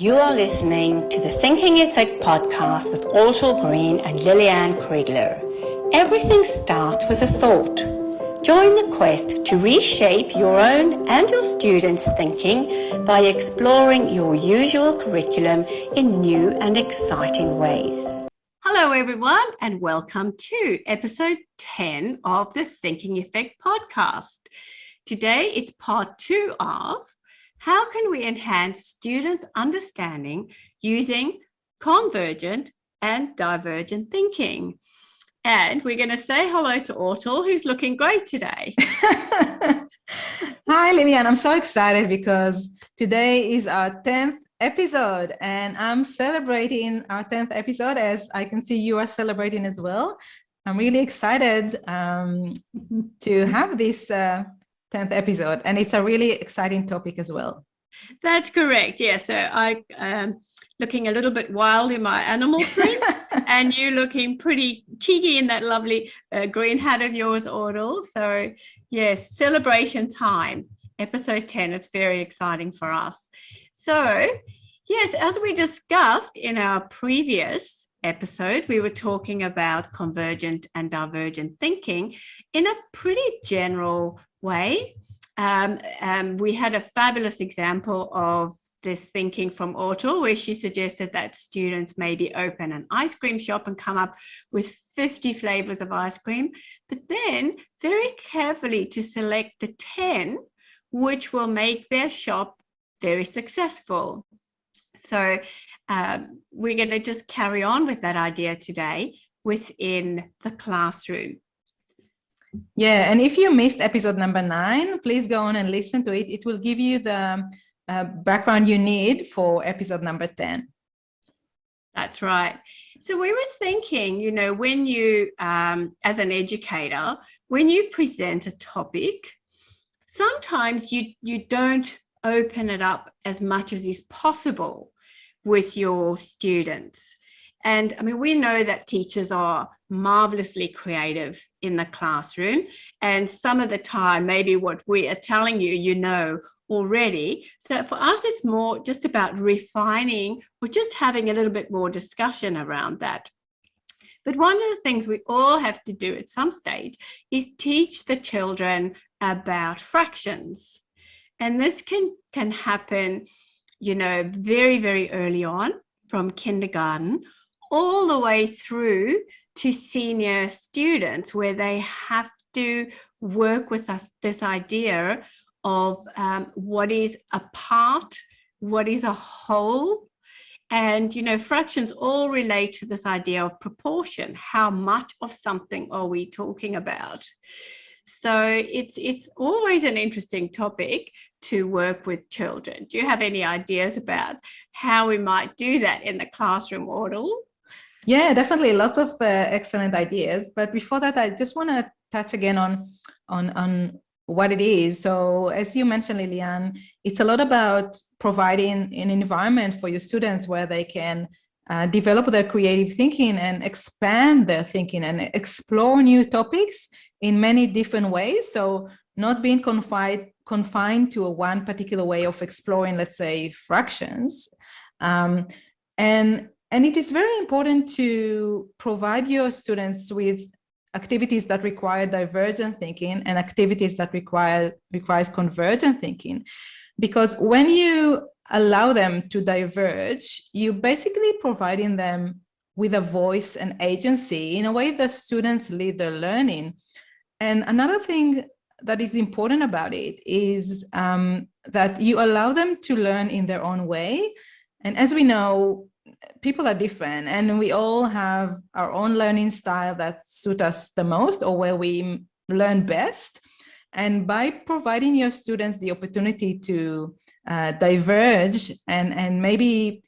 You are listening to the Thinking Effect podcast with Ortal Green and Liliane Kriegler. Everything starts with a thought. Join the quest to reshape your own and your students' thinking by exploring your usual curriculum in new and exciting ways. Hello everyone and welcome to episode 10 of the Thinking Effect podcast. Today it's part 2 of how can we enhance students' understanding using convergent and divergent thinking? And we're going to say hello to Ortal, who's looking great today. Hi, Liliane. I'm so excited because today is our 10th episode and I'm celebrating our 10th episode, as I can see you are celebrating as well. I'm really excited to have this 10th episode, and it's a really exciting topic as well. That's correct. Yeah. So I looking a little bit wild in my animal print, and you looking pretty cheeky in that lovely green hat of yours, Ortal. So yes, celebration time, episode 10. It's very exciting for us. So yes, as we discussed in our previous episode, we were talking about convergent and divergent thinking in a pretty general way. We had a fabulous example of this thinking from Ortal, where she suggested that students maybe open an ice cream shop and come up with 50 flavors of ice cream, but then very carefully to select the 10 which will make their shop very successful. So we're going to just carry on with that idea today within the classroom. Yeah, and if you missed episode number 9, please go on and listen to it. It will give you the background you need for episode number 10. That's right. So we were thinking, you know, when you, as an educator, when you present a topic, sometimes you don't open it up as much as is possible with your students. And I mean, we know that teachers are marvelously creative in the classroom, and some of the time, maybe what we are telling you, you know already. So for us, it's more just about refining or just having a little bit more discussion around that. But one of the things we all have to do at some stage is teach the children about fractions. And this can happen, you know, very, very early on, from kindergarten all the way through to senior students, where they have to work with this idea of what is a part, what is a whole. And, you know, fractions all relate to this idea of proportion. How much of something are we talking about? So it's always an interesting topic to work with children. Do you have any ideas about how we might do that in the classroom, Ortal? Yeah, definitely lots of excellent ideas. But before that, I just want to touch again on what it is. So as you mentioned, Liliane, it's a lot about providing an environment for your students where they can develop their creative thinking and expand their thinking and explore new topics in many different ways. So not being confined to one particular way of exploring, let's say, fractions. And it is very important to provide your students with activities that require divergent thinking and activities that requires convergent thinking. Because when you allow them to diverge, you're basically providing them with a voice and agency in a way that students lead their learning. And another thing that is important about it is that you allow them to learn in their own way. And as we know, people are different and we all have our own learning style that suits us the most, or where we learn best. And by providing your students the opportunity to diverge and maybe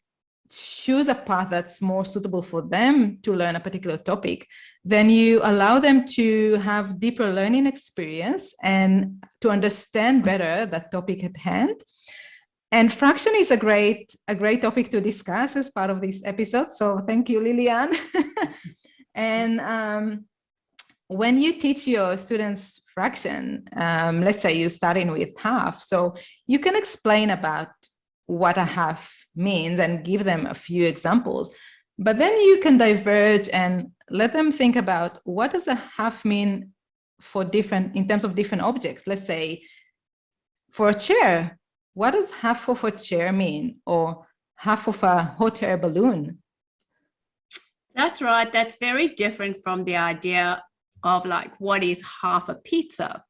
choose a path that's more suitable for them to learn a particular topic, then you allow them to have deeper learning experience and to understand better that topic at hand. And fraction is a great topic to discuss as part of this episode. So thank you, Liliane. And when you teach your students fraction, let's say you're starting with half, so you can explain about what a half means and give them a few examples. But then you can diverge and let them think about what does a half mean for different, in terms of different objects. Let's say for a chair, what does half of a chair mean? Or half of a hot air balloon? That's right. That's very different from the idea of like, what is half a pizza?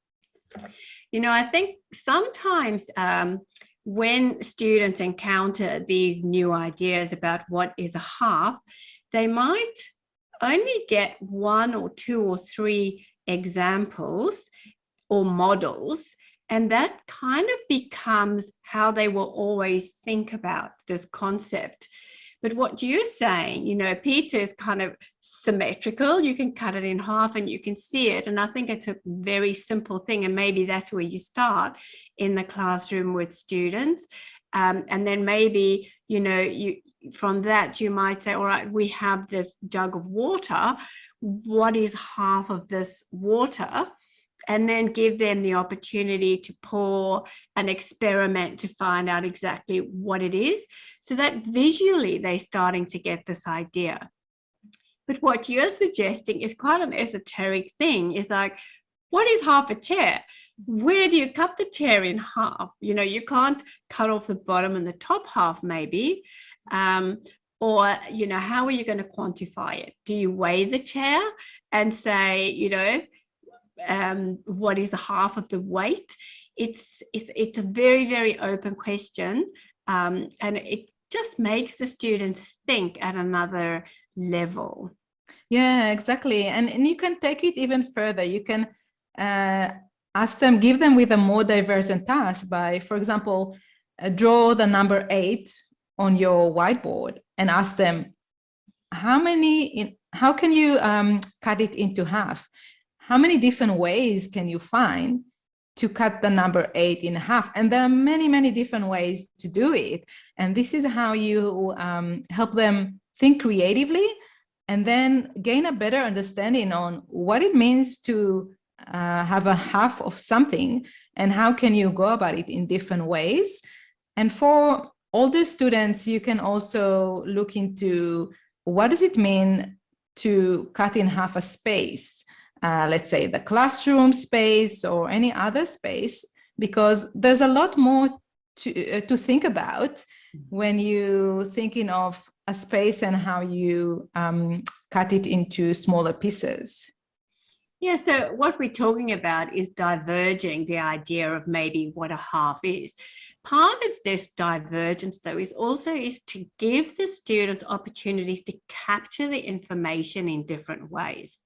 You know, I think sometimes when students encounter these new ideas about what is a half, they might only get one or two or three examples or models, and that kind of becomes how they will always think about this concept. But what you're saying, you know, pizza is kind of symmetrical. You can cut it in half and you can see it. And I think it's a very simple thing. And maybe that's where you start in the classroom with students. And then maybe, you know, from that, you might say, all right, we have this jug of water. What is half of this water? And then give them the opportunity to pour and experiment to find out exactly what it is, so that visually they're starting to get this idea. But what you're suggesting is quite an esoteric thing, is like, what is half a chair? Where do you cut the chair in half? You know, you can't cut off the bottom and the top half maybe. Or, you know, how are you going to quantify it? Do you weigh the chair and say, you know, what is the half of the weight? It's a very, very open question, and it just makes the students think at another level. Yeah, exactly. And you can take it even further. You can ask them, give them with a more divergent task by, for example, draw the number 8 on your whiteboard and ask them, how can you cut it into half? How many different ways can you find to cut the number 8 in half? And there are many, many different ways to do it. And this is how you help them think creatively and then gain a better understanding on what it means to have a half of something and how can you go about it in different ways. And for older students, you can also look into what does it mean to cut in half a space. Let's say the classroom space or any other space, because there's a lot more to think about when you're thinking of a space and how you cut it into smaller pieces. Yeah, so what we're talking about is diverging the idea of maybe what a half is. Part of this divergence, though, is to give the students opportunities to capture the information in different ways.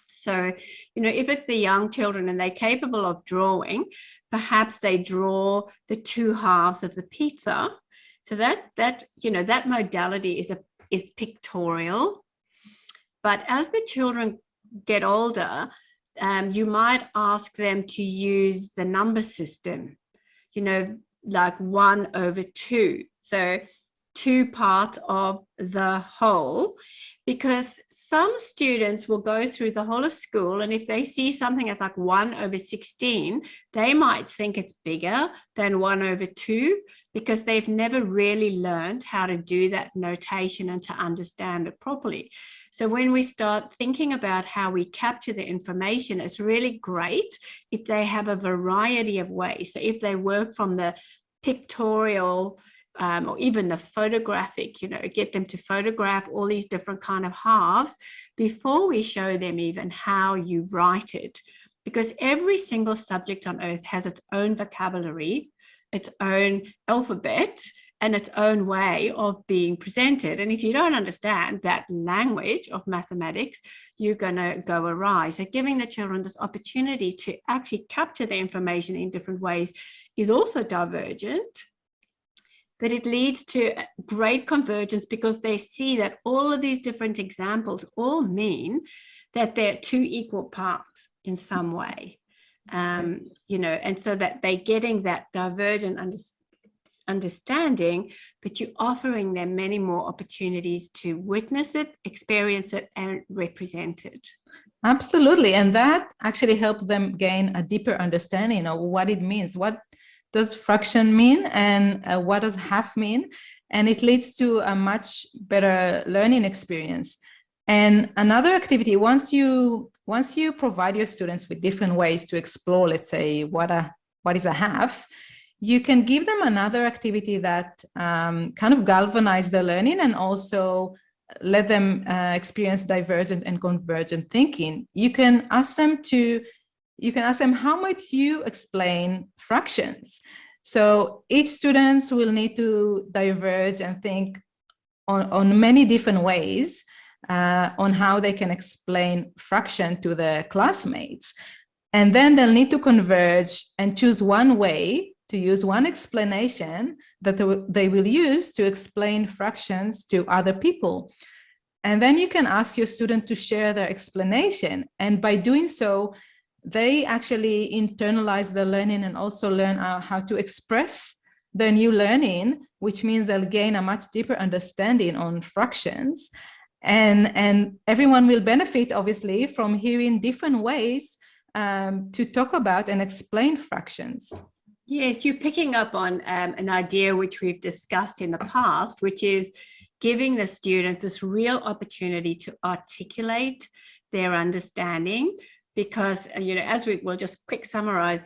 So, you know, if it's the young children and they're capable of drawing, perhaps they draw the two halves of the pizza. So that you know, that modality is pictorial. But as the children get older, you might ask them to use the number system, you know, like 1/2. So 2 parts of the whole, because some students will go through the whole of school, and if they see something as like 1/16, they might think it's bigger than 1/2 because they've never really learned how to do that notation and to understand it properly. So when we start thinking about how we capture the information, it's really great if they have a variety of ways. So if they work from the pictorial or even the photographic, you know, get them to photograph all these different kind of halves before we show them even how you write it. Because every single subject on earth has its own vocabulary, its own alphabet, and its own way of being presented. And if you don't understand that language of mathematics, you're going to go awry. So giving the children this opportunity to actually capture the information in different ways is also divergent. But it leads to great convergence because they see that all of these different examples all mean that they're 2 equal parts in some way, you know, and so that they're getting that divergent understanding, but you're offering them many more opportunities to witness it, experience it, and represent it. Absolutely. And that actually helped them gain a deeper understanding of what it means. What does fraction mean and what does half mean? And it leads to a much better learning experience. And another activity, once you provide your students with different ways to explore, let's say, what is a half, you can give them another activity that kind of galvanize their learning and also let them experience divergent and convergent thinking. You can ask them, how might you explain fractions? So each student will need to diverge and think on many different ways on how they can explain fraction to their classmates. And then they'll need to converge and choose one way to use one explanation that they will use to explain fractions to other people. And then you can ask your student to share their explanation. And by doing so, they actually internalize the learning and also learn how to express their new learning, which means they'll gain a much deeper understanding on fractions. And everyone will benefit, obviously, from hearing different ways to talk about and explain fractions. Yes, you're picking up on an idea which we've discussed in the past, which is giving the students this real opportunity to articulate their understanding, because, as we'll just quick summarize,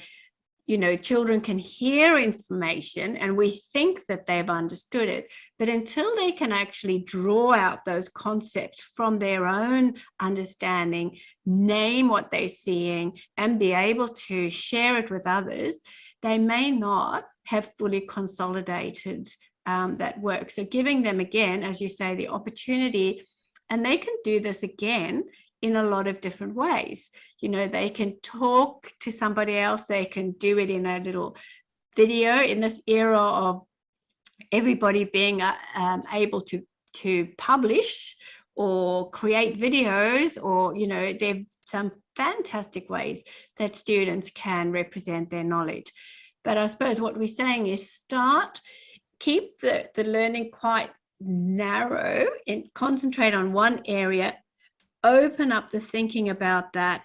children can hear information and we think that they've understood it, but until they can actually draw out those concepts from their own understanding, name what they're seeing, and be able to share it with others, they may not have fully consolidated that work. So giving them, again, as you say, the opportunity, and they can do this again in a lot of different ways. They can talk to somebody else, they can do it in a little video. In this era of everybody being able to publish or create videos, or there's some fantastic ways that students can represent their knowledge. But I suppose what we're saying is keep the learning quite narrow and concentrate on one area, open up the thinking about that,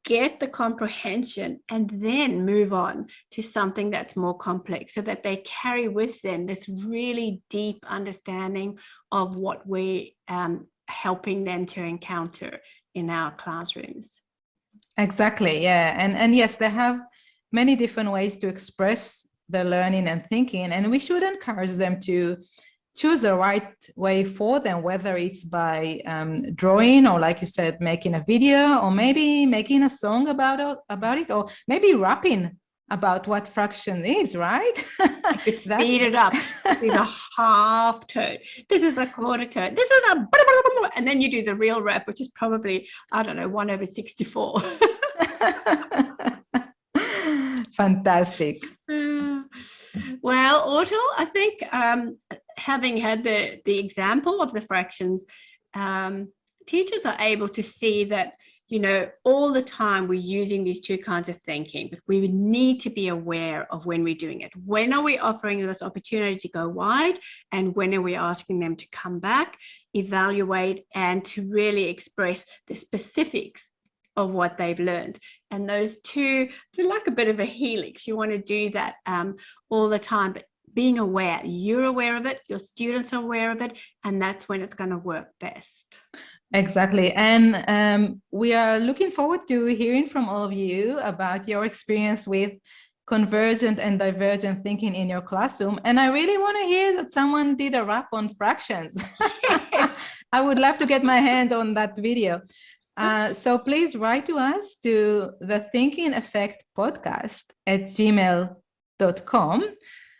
get the comprehension, and then move on to something that's more complex, so that they carry with them this really deep understanding of what we're helping them to encounter in our classrooms. Exactly, yeah. And yes, they have many different ways to express their learning and thinking, and we should encourage them to choose the right way for them, whether it's by drawing, or, like you said, making a video, or maybe making a song about it, or maybe rapping about what fraction is, right? Speed it up. This is a half tone. This is a quarter tone. This is a... And then you do the real rap, which is probably, 1/64. Fantastic. Well, Ortal, I think having had the example of the fractions, teachers are able to see that, all the time we're using these two kinds of thinking, but we need to be aware of when we're doing it. When are we offering them this opportunity to go wide, and when are we asking them to come back, evaluate, and to really express the specifics of what they've learned? And those two, they're like a bit of a helix. You want to do that all the time, but being aware, you're aware of it, your students are aware of it, and that's when it's going to work best. Exactly. And we are looking forward to hearing from all of you about your experience with convergent and divergent thinking in your classroom. And I really want to hear that someone did a rap on fractions. Yes. I would love to get my hands on that video. So please write to us to the Thinking Effect podcast at gmail.com.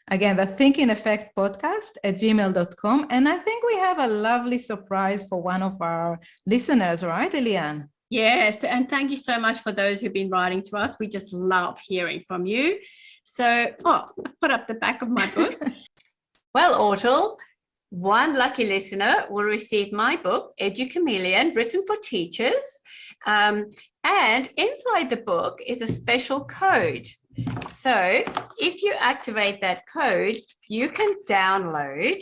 Again, the Thinking Effect podcast at gmail.com. And I think we have a lovely surprise for one of our listeners, right, Eliane? Yes, and thank you so much for those who've been writing to us. We just love hearing from you. So, I've put up the back of my book. Well, Ortal, one lucky listener will receive my book, Educhameleon, written for teachers. And inside the book is a special code. So if you activate that code, you can download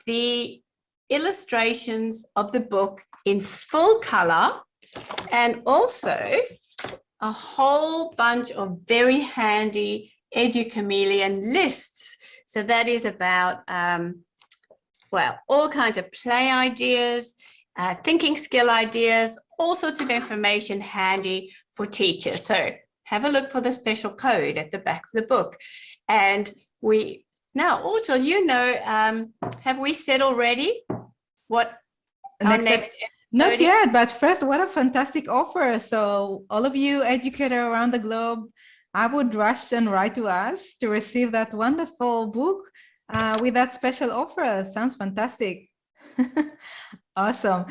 the illustrations of the book in full color, and also a whole bunch of very handy Educhameleon lists. So that is about, well, all kinds of play ideas, thinking skill ideas, all sorts of information handy for teachers. So have a look for the special code at the back of the book. And we, now also, you know, have we said already what our next episode Not is? yet, but first, what a fantastic offer. So all of you educators around the globe, I would rush and write to us to receive that wonderful book with that special offer. Sounds fantastic. Awesome.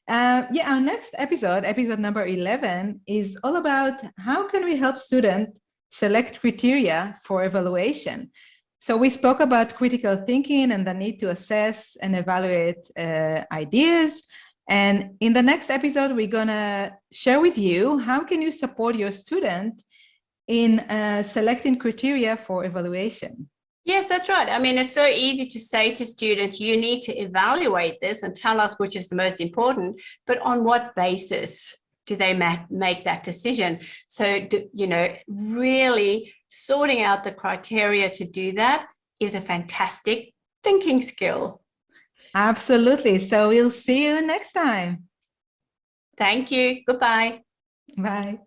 Yeah, our next episode, episode number 11, is all about how can we help students select criteria for evaluation. So we spoke about critical thinking and the need to assess and evaluate ideas. And in the next episode, we're gonna share with you how can you support your student in selecting criteria for evaluation. Yes, that's right. I mean, it's so easy to say to students, you need to evaluate this and tell us which is the most important, but on what basis do they make that decision? So, you know, really sorting out the criteria to do that is a fantastic thinking skill. Absolutely. So we'll see you next time. Thank you. Goodbye. Bye.